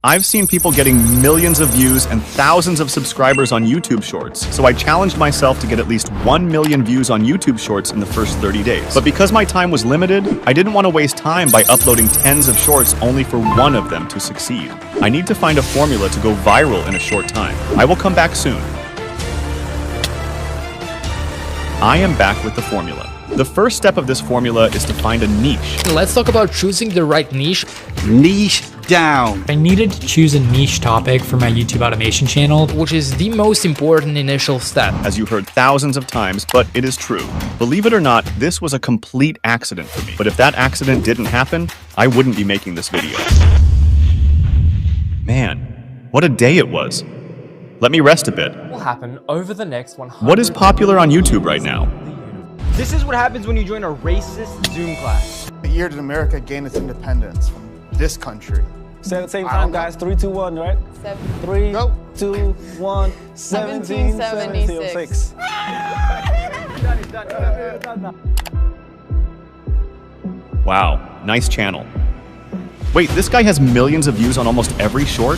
I've seen people getting millions of views and thousands of subscribers on YouTube Shorts, so I challenged myself to get at least 1 million views on YouTube Shorts in the first 30 days. But because my time was limited, I didn't want to waste time by uploading tens of shorts only for one of them to succeed. I need to find a formula to go viral in a short time. I will come back soon. I am back with the formula. The first step of this formula is to find a niche. Let's talk about choosing the right niche. Niche down. I needed to choose a niche topic for my YouTube automation channel, Which is the most important initial step. As you heard thousands of times, but it is true. Believe it or not, this was a complete accident for me. But if that accident didn't happen, I wouldn't be making this video. Man, what a day it was. Let me rest a bit. Will happen over the next 100. What is popular on YouTube right now? This is what happens when you join a racist Zoom class. The year did America gain its independence from this country? Say at the same time, guys. 3, 2, 1, right? 3, Go. 2, 1, 1776. Wow, nice channel. Wait, this guy has millions of views on almost every short?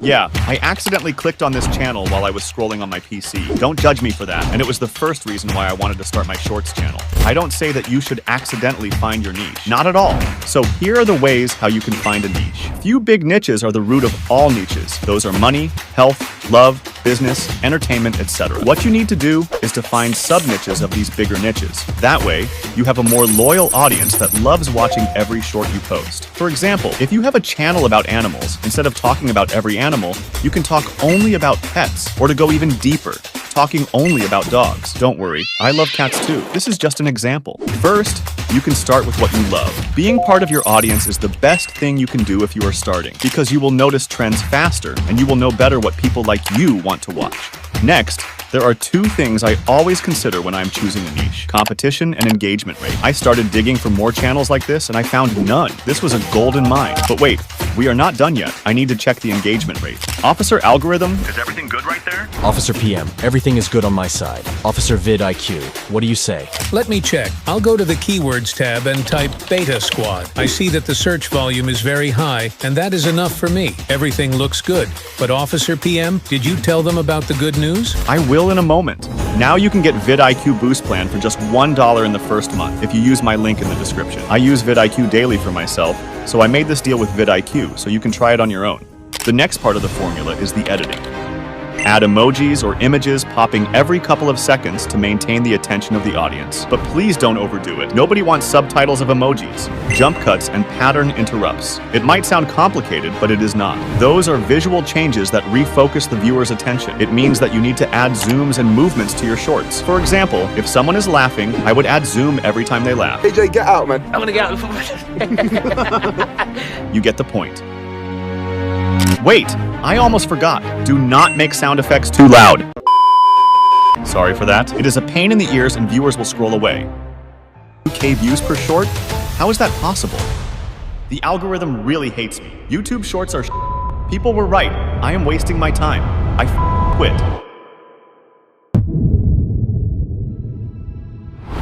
Yeah, I accidentally clicked on this channel while I was scrolling on my PC. Don't judge me for that, and it was the first reason why I wanted to start my shorts channel. I don't say that you should accidentally find your niche. Not at all. So here are the ways how you can find a niche. Few big niches are the root of all niches. Those are money, health, love, business, entertainment, etc. What you need to do is to find sub-niches of these bigger niches. That way, you have a more loyal audience that loves watching every short you post. For example, if you have a channel about animals, instead of talking about every animal, you can talk only about pets, or to go even deeper, talking only about dogs. Don't worry, I love cats too. This is just an example. First, you can start with what you love. Being part of your audience is the best thing you can do if you are starting, because you will notice trends faster, and you will know better what people like you want to watch. Next, there are two things I always consider when I'm choosing a niche: competition and engagement rate. I started digging for more channels like this and I found none. This was a golden mine. But wait, we are not done yet. I need to check the engagement rate. Officer Algorithm, is everything good right there? Officer PM, everything is good on my side. Officer vidIQ, what do you say? Let me check. I'll go to the Keywords tab and type Beta Squad. I see that the search volume is very high, and that is enough for me. Everything looks good. But Officer PM, did you tell them about the good news? I will in a moment. Now you can get vidIQ Boost Plan for just $1 in the first month if you use my link in the description. I use vidIQ daily for myself, so I made this deal with vidIQ so you can try it on your own. The next part of the formula is the editing. Add emojis or images popping every couple of seconds to maintain the attention of the audience. But please don't overdo it. Nobody wants subtitles of emojis, jump cuts, and pattern interrupts. It might sound complicated, but it is not. Those are visual changes that refocus the viewer's attention. It means that you need to add zooms and movements to your shorts. For example, if someone is laughing, I would add zoom every time they laugh. AJ, get out, man. I'm gonna get out. You get the point. Wait, I almost forgot. Do not make sound effects too loud. Sorry for that. It is a pain in the ears and viewers will scroll away. 2K views per short? How is that possible? The algorithm really hates me. YouTube shorts are People were right. I am wasting my time. I quit.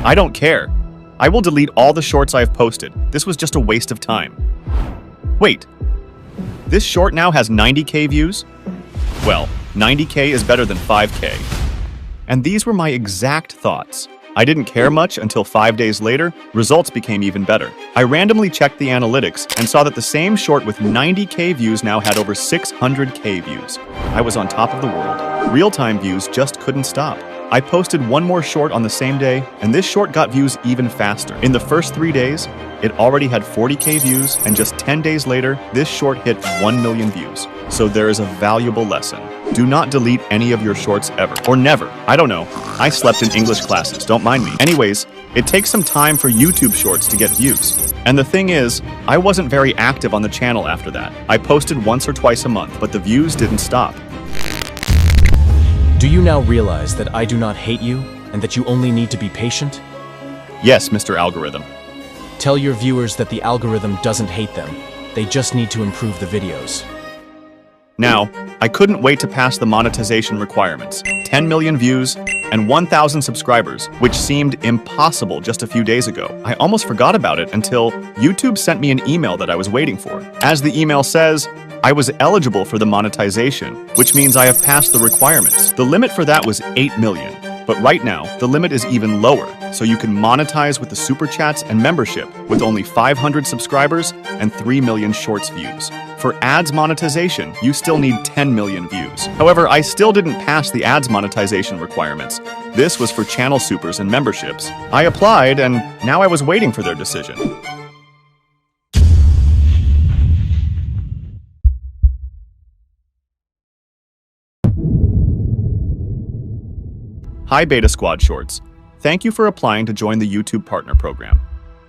I don't care. I will delete all the shorts I've posted. This was just a waste of time. Wait. This short now has 90K views? Well, 90K is better than 5K. And these were my exact thoughts. I didn't care much until 5 days later, results became even better. I randomly checked the analytics and saw that the same short with 90K views now had over 600K views. I was on top of the world. Real-time views just couldn't stop. I posted one more short on the same day, and this short got views even faster. In the first 3 days, it already had 40K views, and just 10 days later, this short hit 1 million views. So there is a valuable lesson. Do not delete any of your shorts ever. Or never. I don't know. I slept in English classes, don't mind me. Anyways, it takes some time for YouTube shorts to get views. And the thing is, I wasn't very active on the channel after that. I posted once or twice a month, but the views didn't stop. Do you now realize that I do not hate you, and that you only need to be patient? Yes, Mr. Algorithm. Tell your viewers that the algorithm doesn't hate them. They just need to improve the videos. Now, I couldn't wait to pass the monetization requirements. 10 million views and 1,000 subscribers, which seemed impossible just a few days ago. I almost forgot about it until YouTube sent me an email that I was waiting for. As the email says, I was eligible for the monetization, which means I have passed the requirements. The limit for that was 8 million. But right now, the limit is even lower, so you can monetize with the super chats and membership with only 500 subscribers and 3 million shorts views. For ads monetization, you still need 10 million views. However, I still didn't pass the ads monetization requirements. This was for channel supers and memberships. I applied, and now I was waiting for their decision. Hi Beta Squad Shorts. Thank you for applying to join the YouTube Partner Program.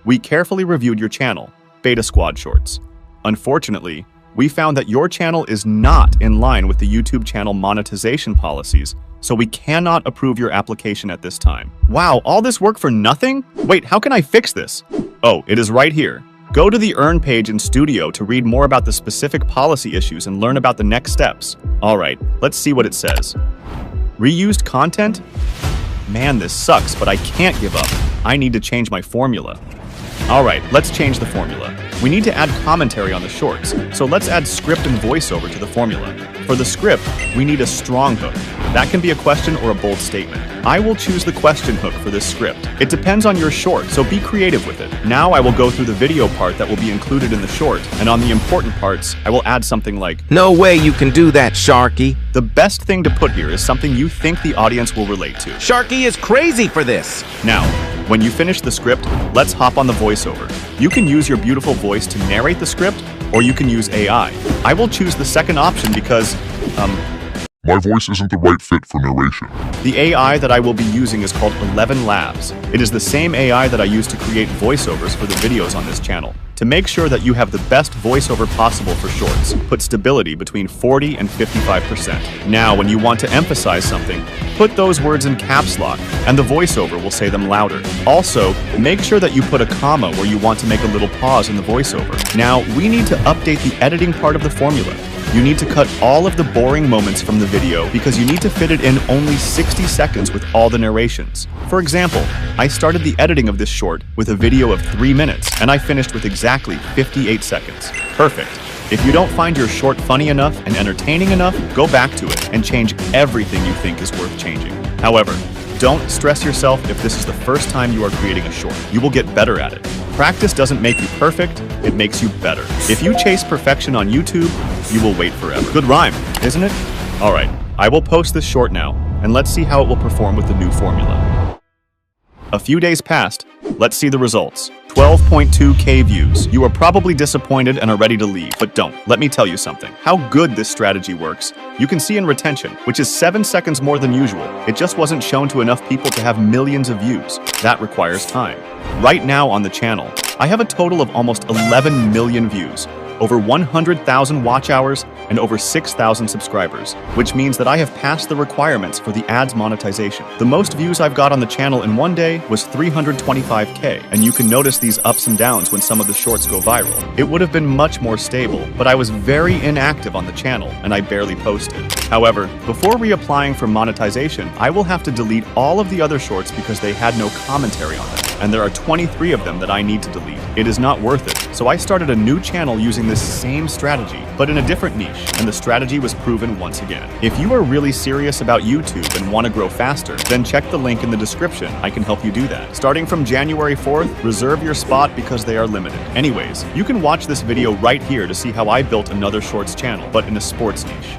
We carefully reviewed your channel, Beta Squad Shorts. Unfortunately, we found that your channel is not in line with the YouTube channel monetization policies, so we cannot approve your application at this time. Wow, all this work for nothing? Wait, how can I fix this? Oh, it is right here. Go to the Earn page in Studio to read more about the specific policy issues and learn about the next steps. Alright, let's see what it says. Reused content? Man, this sucks, but I can't give up. I need to change my formula. Alright, let's change the formula. We need to add commentary on the shorts, so let's add script and voiceover to the formula. For the script, we need a strong hook. That can be a question or a bold statement. I will choose the question hook for this script. It depends on your short, so be creative with it. Now I will go through the video part that will be included in the short, and on the important parts, I will add something like, "No way you can do that, Sharky." The best thing to put here is something you think the audience will relate to. Sharky is crazy for this. Now, when you finish the script, let's hop on the voiceover. You can use your beautiful voice to narrate the script, or you can use AI. I will choose the second option because, my voice isn't the right fit for narration. The AI that I will be using is called 11 Labs. It is the same AI that I use to create voiceovers for the videos on this channel. To make sure that you have the best voiceover possible for shorts, put stability between 40 and 55%. Now, when you want to emphasize something, put those words in caps lock, and the voiceover will say them louder. Also, make sure that you put a comma where you want to make a little pause in the voiceover. Now, we need to update the editing part of the formula. You need to cut all of the boring moments from the video because you need to fit it in only 60 seconds with all the narrations. For example, I started the editing of this short with a video of 3 minutes, and I finished with exactly 58 seconds. Perfect. If you don't find your short funny enough and entertaining enough, go back to it and change everything you think is worth changing. However, don't stress yourself if this is the first time you are creating a short. You will get better at it. Practice doesn't make you perfect, it makes you better. If you chase perfection on YouTube, you will wait forever. Good rhyme, isn't it? Alright, I will post this short now, and let's see how it will perform with the new formula. A few days passed. Let's see the results. 12.2k views. You are probably disappointed and are ready to leave, but don't. Let me tell you something. How good this strategy works. You can see in retention, which is 7 seconds more than usual. It just wasn't shown to enough people to have millions of views. That requires time. Right now on the channel, I have a total of almost 11 million views, over 100,000 watch hours, and over 6,000 subscribers, which means that I have passed the requirements for the ads monetization. The most views I've got on the channel in one day was 325k, and you can notice these ups and downs when some of the shorts go viral. It would have been much more stable, but I was very inactive on the channel, and I barely posted. However, before reapplying for monetization, I will have to delete all of the other shorts because they had no commentary on them, and there are 23 of them that I need to delete. It is not worth it, so I started a new channel using this same strategy, but in a different niche, and the strategy was proven once again. If you are really serious about YouTube and want to grow faster, then check the link in the description. I can help you do that. Starting from January 4th, reserve your spot because they are limited. Anyways, you can watch this video right here to see how I built another shorts channel, but in a sports niche.